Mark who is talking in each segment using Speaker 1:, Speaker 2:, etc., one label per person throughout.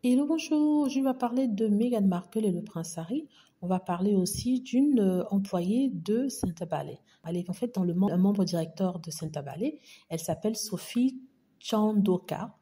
Speaker 1: Hello, bonjour. Aujourd'hui, on va parler de Meghan Markle et le prince Harry. On va parler aussi d'une employée de Santa Ballet. Elle est en fait un membre directeur de Santa Ballet. Elle s'appelle Sophie Chandoka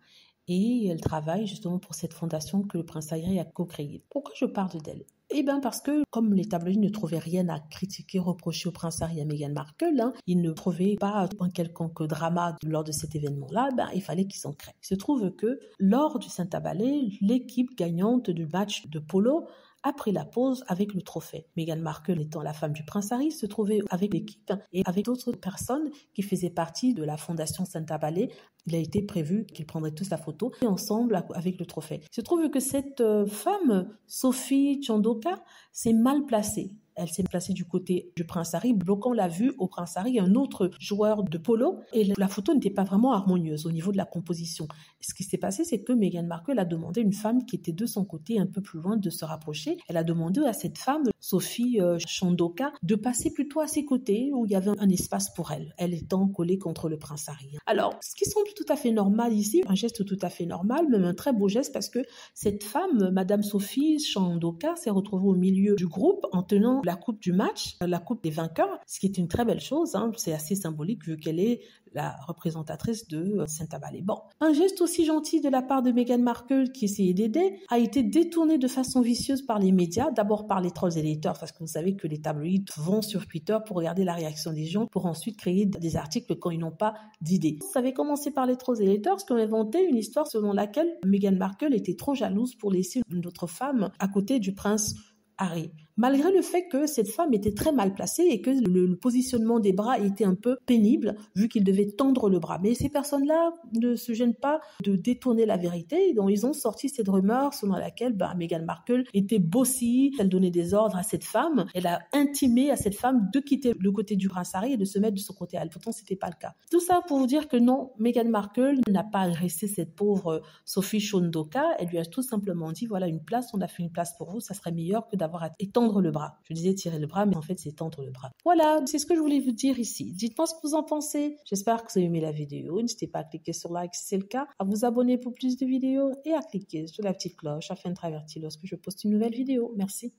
Speaker 1: et elle travaille justement pour cette fondation que le prince Harry a co-créée. Pourquoi je parle d'elle? Eh bien parce que comme les tabloïds ne trouvaient rien à critiquer, reprocher au prince Harry et à Meghan Markle, ils ne trouvaient pas un quelconque drama lors de cet événement-là, il fallait qu'ils en créent. Il se trouve que lors du Santa Ballet, l'équipe gagnante du match de polo a pris la pause avec le trophée. Meghan Markle étant la femme du prince Harry se trouvait avec l'équipe et avec d'autres personnes qui faisaient partie de la fondation Santa Ballet. Il a été prévu qu'ils prendraient tous la photo et ensemble avec le trophée. Il se trouve que cette femme, Sophie Chandoka, s'est mal placée. Elle s'est placée du côté du prince Harry, bloquant la vue au prince Harry, un autre joueur de polo. Et la photo n'était pas vraiment harmonieuse au niveau de la composition. Ce qui s'est passé, c'est que Meghan Markle a demandé à une femme qui était de son côté un peu plus loin de se rapprocher. Elle a demandé à cette femme, Sophie Chandoka, de passer plutôt à ses côtés où il y avait un espace pour elle, elle étant collée contre le prince Harry. Alors, ce qui semble tout à fait normal ici, un geste tout à fait normal, même un très beau geste parce que cette femme, Madame Sophie Chandoka, s'est retrouvée au milieu du groupe en tenant la coupe du match, la coupe des vainqueurs, ce qui est une très belle chose, c'est assez symbolique vu qu'elle est la représentatrice de Santa Ballet. Bon, un geste aussi gentil de la part de Meghan Markle qui essayait d'aider a été détourné de façon vicieuse par les médias, d'abord par les trolls et les haters, parce que vous savez que les tabloïds vont sur Twitter pour regarder la réaction des gens, pour ensuite créer des articles quand ils n'ont pas d'idées. Ça avait commencé par les trolls et les haters qui ont inventé une histoire selon laquelle Meghan Markle était trop jalouse pour laisser une autre femme à côté du prince Harry. Malgré le fait que cette femme était très mal placée et que le positionnement des bras était un peu pénible vu qu'il devait tendre le bras. Mais ces personnes-là ne se gênent pas de détourner la vérité. Donc ils ont sorti cette rumeur selon laquelle Meghan Markle était bossy, elle donnait des ordres à cette femme, elle a intimé à cette femme de quitter le côté du prince Harry et de se mettre de son côté à elle. Pourtant, c'était pas le cas. Tout ça pour vous dire que non, Meghan Markle n'a pas agressé cette pauvre Sophie Chandoka. Elle lui a tout simplement dit, voilà une place, on a fait une place pour vous, ça serait meilleur que d'avoir à étendre le bras. Je disais tirer le bras, mais en fait, c'est tendre le bras. Voilà, c'est ce que je voulais vous dire ici. Dites-moi ce que vous en pensez. J'espère que vous avez aimé la vidéo. N'hésitez pas à cliquer sur like si c'est le cas, à vous abonner pour plus de vidéos et à cliquer sur la petite cloche afin d'être averti lorsque je poste une nouvelle vidéo. Merci.